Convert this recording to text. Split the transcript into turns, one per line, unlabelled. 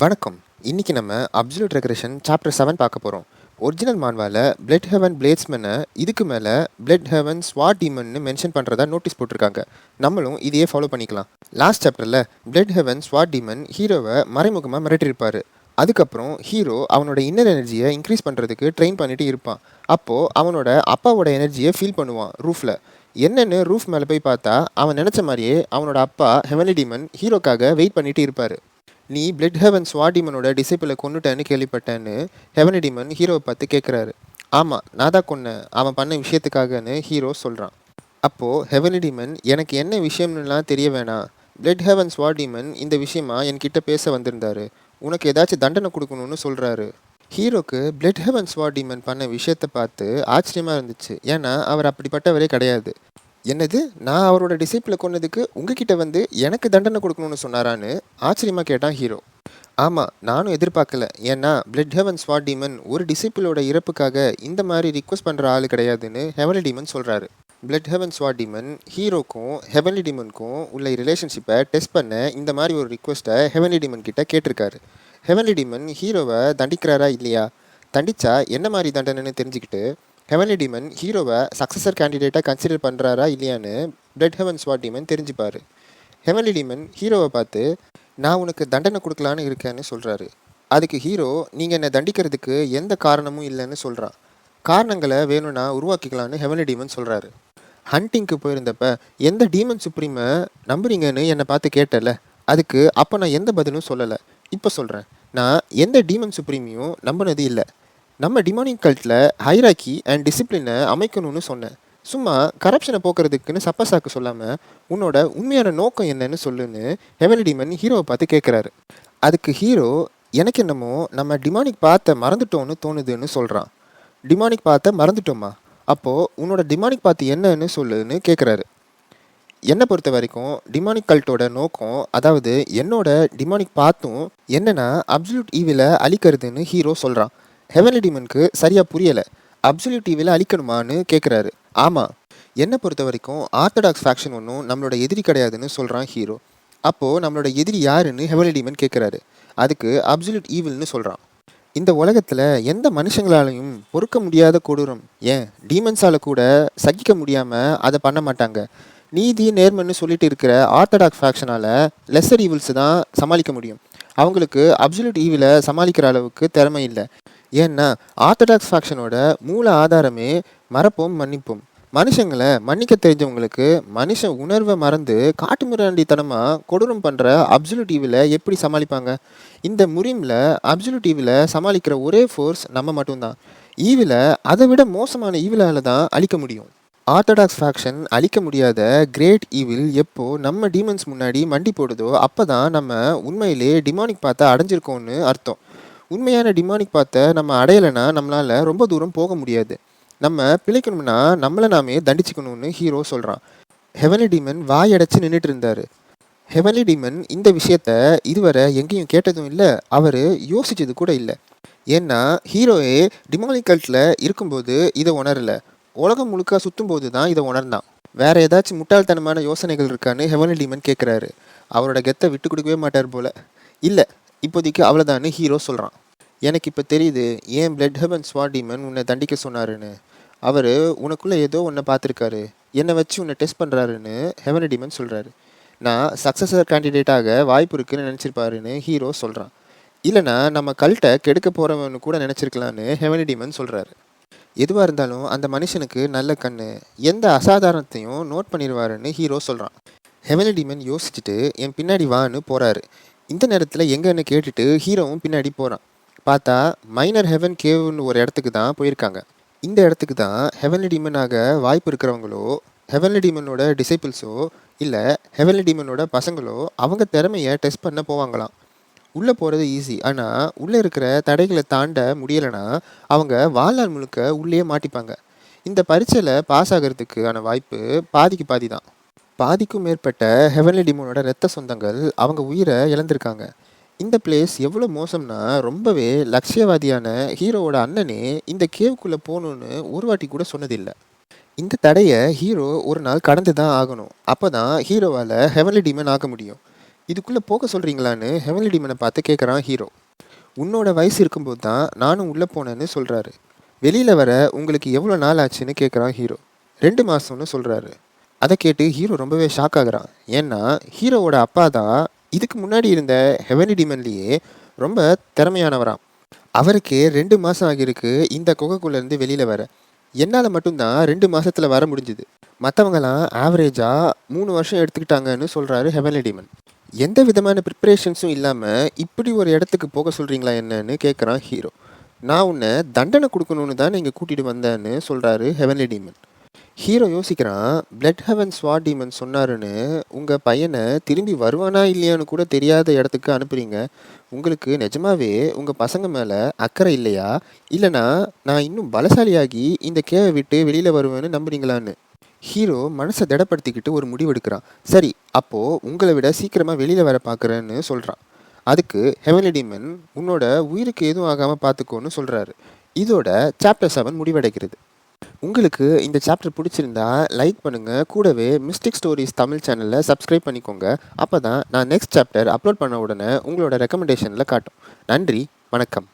வணக்கம். இன்னைக்கு நம்ம அப்சல்யூட் ரெக்ரெஷன் சாப்டர் 7 பார்க்க போறோம். ஒரிஜினல் மான்வால பிளட் ஹெவன் பிளேட்ஸ்மேனை இதுக்கு மேல பிளட் ஹெவன் ஸ்வாட் டீமன்னு மென்ஷன் பண்றதா நோட்டீஸ் போட்டிருக்காங்க. நம்மளும் இதையே ஃபாலோ பண்ணிக்கலாம். லாஸ்ட் சாப்டர்ல பிளட் ஹெவன் ஸ்வாட் டீமன் ஹீரோவை மறைமுகமாக மிரட்டியிருப்பாரு. அதுக்கப்புறம் ஹீரோ அவனோட இன்னர் எனர்ஜியை இன்க்ரீஸ் பண்ணுறதுக்கு ட்ரெயின் பண்ணிட்டு இருப்பான். அப்போது அவனோட அப்பாவோட எனர்ஜியை ஃபீல் பண்ணுவான் ரூஃபில். என்னன்னு ரூஃப் மேலே போய் பார்த்தா அவன் நினச்ச மாதிரியே அவனோட அப்பா ஹெவன்லி டீமன் ஹீரோக்காக வெயிட் பண்ணிட்டு இருப்பார். நீ பிளட் ஹெவன் ஸ்வாட் டீமனோட டிசைப்பிளை கொன்னுட்டேன்னு கேள்விப்பட்டேன்னு ஹெவன்லி டீமன் ஹீரோவை பார்த்து கேட்குறாரு. ஆமாம், நான் தான் கொன்னேன், அவன் பண்ண விஷயத்துக்காகன்னு ஹீரோ சொல்கிறான். அப்போது ஹெவன்லி டீமன் எனக்கு என்ன விஷயம்னுலாம் தெரிய வேணாம், பிளட் ஹெவன் ஸ்வாட் டீமன் இந்த விஷயமா என்கிட்ட பேச வந்திருந்தாரு, உனக்கு ஏதாச்சும் தண்டனை கொடுக்கணும்னு சொல்கிறாரு. ஹீரோக்கு பிளட் ஹெவன் ஸ்வாட் டீமன் பண்ண விஷயத்தை பார்த்து ஆச்சரியமாக இருந்துச்சு. ஏன்னா அவர் அப்படிப்பட்டவரே கிடையாது. என்னது, நான் அவரோட டிசைப்பிளை கொன்னதுக்கு உங்ககிட்ட வந்து எனக்கு தண்டனை கொடுக்கணும்னு சொன்னாரான்னு ஆச்சரியமாக கேட்டான் ஹீரோ. ஆமாம், நானும் எதிர்பார்க்கல. ஏன்னா பிளட் ஹெவன் ஸ்வாட் டீமன் ஒரு டிசைப்பிளோட இறப்புக்காக இந்த மாதிரி ரிக்வஸ்ட் பண்ணுற ஆள் கிடையாதுன்னு ஹெவன்லி டீமன் சொல்கிறாரு. பிளட் ஹெவன் ஸ்வாட் டீமன் ஹீரோக்கும் ஹெவன்லி டீமனுக்கும் உள்ள ரிலேஷன்ஷிப்பை டெஸ்ட் பண்ண இந்த மாதிரி ஒரு ரிக்வஸ்ட்டை ஹெவன்லி டீமன் கிட்ட கேட்டிருக்காரு. ஹெவன்லி டீமன் ஹீரோவை தண்டிக்கிறாரா இல்லையா, தண்டிச்சா என்ன மாதிரி தண்டனைன்னு தெரிஞ்சுக்கிட்டு ஹெவன்லி டீமன் ஹீரோவை சக்ஸஸர் கேண்டிடேட்டாக கன்சிடர் பண்ணுறாரா இல்லையான்னு பிளட் ஹெவன் ஸ்வாட் டீமன் தெரிஞ்சுப்பார். ஹெவன்லி டீமன் ஹீரோவை பார்த்து நான் உனக்கு தண்டனை கொடுக்கலான்னு இருக்கேன்னு சொல்கிறாரு. அதுக்கு ஹீரோ நீங்கள் என்னை தண்டிக்கிறதுக்கு எந்த காரணமும் இல்லைன்னு சொல்கிறான். காரணங்களை வேணும்னா உருவாக்கிக்கலான்னு ஹெவன்லி டீமன் சொல்கிறாரு. ஹண்டிங்க்கு போயிருந்தப்ப எந்த டீமன் சுப்ரீமை நம்புறீங்கன்னு என்னை பார்த்து கேட்டல, அதுக்கு அப்போ நான் எந்த பதிலும் சொல்லலை. இப்போ சொல்கிறேன், நான் எந்த டீமன் சுப்ரீமையும் நம்பினது இல்லை. நம்ம டிமானிக் கல்ட்டில் ஹைராக்கி அண்ட் டிசிப்ளினை அமைக்கணும்னு சொன்னேன். சும்மா கரப்ஷனை போக்குறதுக்குன்னு சப்பசாக்கு சொல்லாமல் உன்னோட உண்மையான நோக்கம் என்னன்னு சொல்லுன்னு ஹெவன்லி டீமன் ஹீரோவை பார்த்து கேட்குறாரு. அதுக்கு ஹீரோ எனக்கு என்னமோ நம்ம டிமானிக் பாத்தை மறந்துட்டோன்னு தோணுதுன்னு சொல்கிறான். டிமானிக் பாத்தை மறந்துட்டோமா? அப்போது உன்னோட டிமானிக் பாத்து என்னன்னு சொல்லுன்னு கேட்குறாரு. என்னை பொறுத்த வரைக்கும் டிமானிக் கல்ட்டோட நோக்கம், அதாவது என்னோட டிமானிக் பாத்தும் என்னன்னா அப்சல்யூட் ஈவிலை அழிக்கிறதுன்னு ஹீரோ சொல்கிறான். ஹெவன்லி டீமனுக்கு சரியாக புரியலை. அப்சல்யூட் ஈவிலை அழிக்கணுமான்னு கேட்குறாரு. ஆமாம், என்னை பொறுத்த வரைக்கும் ஆர்த்தடாக்ஸ் ஃபேக்ஷன் ஒன்றும் நம்மளோட எதிரி கிடையாதுன்னு சொல்கிறான் ஹீரோ. அப்போது நம்மளோட எதிரி யாருன்னு ஹெவன்லி டீமன் கேட்குறாரு. அதுக்கு அப்சல்யூட் ஈவில்னு சொல்கிறான். இந்த உலகத்தில் எந்த மனுஷங்களாலையும் பொறுக்க முடியாத கொடூரம், ஏன் டீமன்ஸால் கூட சகிக்க முடியாமல் அதை பண்ண மாட்டாங்க. நீதி நேர்மன்னு சொல்லிட்டு இருக்கிற ஆர்த்தடாக்ஸ் ஃபேக்ஷனால் லெஸர் ஈவில்ஸ் தான் சமாளிக்க முடியும். அவங்களுக்கு அப்சல்யூட் ஈவிலை சமாளிக்கிற அளவுக்கு திறமை இல்லை. ஏன்னா ஆர்த்தடாக்ஸ் ஃபேக்ஷனோட மூல ஆதாரமே மறப்போம் மன்னிப்போம். மனுஷங்களை மன்னிக்க தெரிஞ்சவங்களுக்கு மனுஷன் உணர்வை மறந்து காட்டுமிராண்டித்தனமாக கொடூரம் பண்ணுற அப்சல்யூட் ஈவிலை எப்படி சமாளிப்பாங்க? இந்த முரீமில் அப்சல்யூட் ஈவிலை சமாளிக்கிற ஒரே ஃபோர்ஸ் நம்ம மட்டும்தான். ஈவிலை அதை விட மோசமான ஈவிலால் தான் அழிக்க முடியும். ஆர்த்தடாக்ஸ் ஃபேக்ஷன் அழிக்க முடியாத கிரேட் ஈவில் எப்போ நம்ம டீமன்ஸ் முன்னாடி மண்டி போடுதோ அப்போ தான் நம்ம உண்மையிலே டிமானிக் பாத்தை அடைஞ்சிருக்கோன்னு அர்த்தம். உண்மையான டிமானிக் பாத்தை நம்ம அடையலைன்னா நம்மளால் ரொம்ப தூரம் போக முடியாது. நம்ம பிழைக்கணும்னா நம்மளை நாமே தண்டிச்சுக்கணும்னு ஹீரோ சொல்கிறான். ஹெவன்லி டீமன் வாயடைச்சு நின்றுட்டு இருந்தார். ஹெவன்லி டீமன் இந்த விஷயத்த இதுவரை எங்கேயும் கேட்டதும் இல்லை, அவர் யோசிச்சது கூட இல்லை. ஏன்னா ஹீரோயே டிமானிக் கல்ட்டில் இருக்கும்போது இதை உணரலை. உலகம் முழுக்க சுற்றும் போது தான் இதை உணர்ந்தான். வேற ஏதாச்சும் முட்டாள்தனமான யோசனைகள் இருக்கான்னு ஹெவன்லி டீமன் கேட்குறாரு. அவரோட கெத்தை விட்டு கொடுக்கவே மாட்டார் போல. இல்லை, இப்போதைக்கு அவ்வளோதான்னு ஹீரோ சொல்கிறான். எனக்கு இப்போ தெரியுது ஏன் பிளட் ஹெவன் ஸ்வாட் டீமன் உன்னை தண்டிக்க சொன்னாருன்னு. அவர் உனக்குள்ளே ஏதோ ஒன்றை பார்த்துருக்காரு, என்னை வச்சு உன்னை டெஸ்ட் பண்ணுறாருன்னு ஹெவன்லி டீமன் சொல்கிறாரு. நான் சக்ஸஸர் கேண்டிடேட்டாக வாய்ப்பு இருக்குன்னு நினச்சிருப்பாருன்னு ஹீரோ சொல்கிறான். இல்லைனா நம்ம கல்ட்டை கெடுக்க போகிறவன்னு கூட நினச்சிருக்கலான்னு ஹெவன்லி டீமன் சொல்கிறாரு. எதுவாக இருந்தாலும் அந்த மனுஷனுக்கு நல்ல கண்ணு, எந்த அசாதாரணத்தையும் நோட் பண்ணிடுவாருன்னு ஹீரோ சொல்கிறான். ஹெவன்லி டீமன் யோசிச்சுட்டு என் பின்னாடி வான்னு போகிறாரு. இந்த நேரத்தில் எங்கன்னு கேட்டுட்டு ஹீரோவும் பின்னாடி போகிறான். பார்த்தா மைனர் ஹெவன் கேவ்னு ஒரு இடத்துக்கு தான் போயிருக்காங்க. இந்த இடத்துக்கு தான் ஹெவன்லி டீமனாக வாய்ப்பு இருக்கிறவங்களோ, ஹெவன்லி டீமனோட டிசைபிள்ஸோ இல்லை ஹெவன்லி டீமனோட பசங்களோ அவங்க திறமையை டெஸ்ட் பண்ண போவாங்களாம். உள்ளே போகிறது ஈஸி, ஆனால் உள்ளே இருக்கிற தடைகளை தாண்ட முடியலைன்னா அவங்க வாழ்நாள் முழுக்க உள்ளே மாட்டிப்பாங்க. இந்த பரீட்சையில் பாஸ் ஆகிறதுக்கான வாய்ப்பு பாதிக்கு பாதி தான். பாதிக்கும் மேற்பட்ட ஹெவன்லி டீமனோட இரத்த சொந்தங்கள் அவங்க உயிரை இழந்திருக்காங்க. இந்த பிளேஸ் எவ்வளோ மோசம்னா ரொம்பவே லட்சியவாதியான ஹீரோவோட அண்ணனே இந்த கேவுக்குள்ளே போகணுன்னு ஒரு வாட்டி கூட சொன்னதில்லை. இந்த தடையை ஹீரோ ஒரு நாள் கடந்து தான் ஆகணும். அப்போ தான் ஹீரோவால் ஹெவன்லி டீமன் ஆக முடியும். இதுக்குள்ளே போக சொல்கிறீங்களான்னு ஹெவன்லி டீமனை பார்த்து கேட்குறான் ஹீரோ. உன்னோட வயசு இருக்கும்போது தான் நானும் உள்ளே போனேன்னு சொல்கிறாரு. வெளியில் வர உங்களுக்கு எவ்வளோ நாள் ஆச்சுன்னு கேட்குறான் ஹீரோ. 2 மாதம்னு சொல்கிறாரு. அதை கேட்டு ஹீரோ ரொம்பவே ஷாக் ஆகுறான். ஏன்னா ஹீரோவோட அப்பா தான் இதுக்கு முன்னாடி இருந்த ஹெவன்லி டீமன்லேயே ரொம்ப திறமையானவராம். அவருக்கே 2 மாதம் ஆகியிருக்கு இந்த குகைக்குள்ளேருந்து வெளியில் வர. என்னால் மட்டும்தான் 2 மாதத்தில் வர முடிஞ்சுது. மற்றவங்களாம் ஆவரேஜாக 3 வருஷம் எடுத்துக்கிட்டாங்கன்னு சொல்கிறாரு ஹெவன்லி டீமன். எந்த விதமான ப்ரிப்பரேஷன்ஸும் இல்லாமல் இப்படி ஒரு இடத்துக்கு போக சொல்கிறீங்களா என்னன்னு கேட்குறான் ஹீரோ. நான் உன்னை தண்டனை கொடுக்கணுன்னு தான் நீங்கள் கூட்டிகிட்டு வந்தேன்னு சொல்கிறாரு ஹெவன்லி டீமன். ஹீரோ யோசிக்கிறான். பிளட் ஹெவன் ஸ்வாட் டீமன் சொன்னாருன்னு உங்கள் பையனை திரும்பி வருவானா இல்லையான்னு கூட தெரியாத இடத்துக்கு அனுப்புறீங்க. உங்களுக்கு நிஜமாவே உங்கள் பசங்க மேலே அக்கறை இல்லையா, இல்லைனா நான் இன்னும் பலசாலியாகி இந்த கேவை விட்டு வெளியில் வருவேன்னு நம்புறீங்களான்னு. ஹீரோ மனசை திடப்படுத்திக்கிட்டு ஒரு முடிவெடுக்கிறான். சரி, அப்போது உங்களை விட சீக்கிரமாக வெளியில் வர பார்க்குறேன்னு சொல்கிறான். அதுக்கு ஹெவன்லி டீமன் உன்னோட உயிருக்கு எதுவும் ஆகாமல் பார்த்துக்கோன்னு சொல்கிறாரு. இதோட சாப்டர் 7 முடிவடைகிறது. உங்களுக்கு இந்த சாப்டர் பிடிச்சிருந்தா லைக் பண்ணுங்கள். கூடவே மிஸ்டிக் ஸ்டோரிஸ் தமிழ் சேனலில் சப்ஸ்கிரைப் பண்ணிக்கோங்க. அப்போ தான் நான் நெக்ஸ்ட் சாப்டர் அப்லோட் பண்ண உடனே உங்களோட ரெக்கமெண்டேஷனில் காட்டும். நன்றி, வணக்கம்.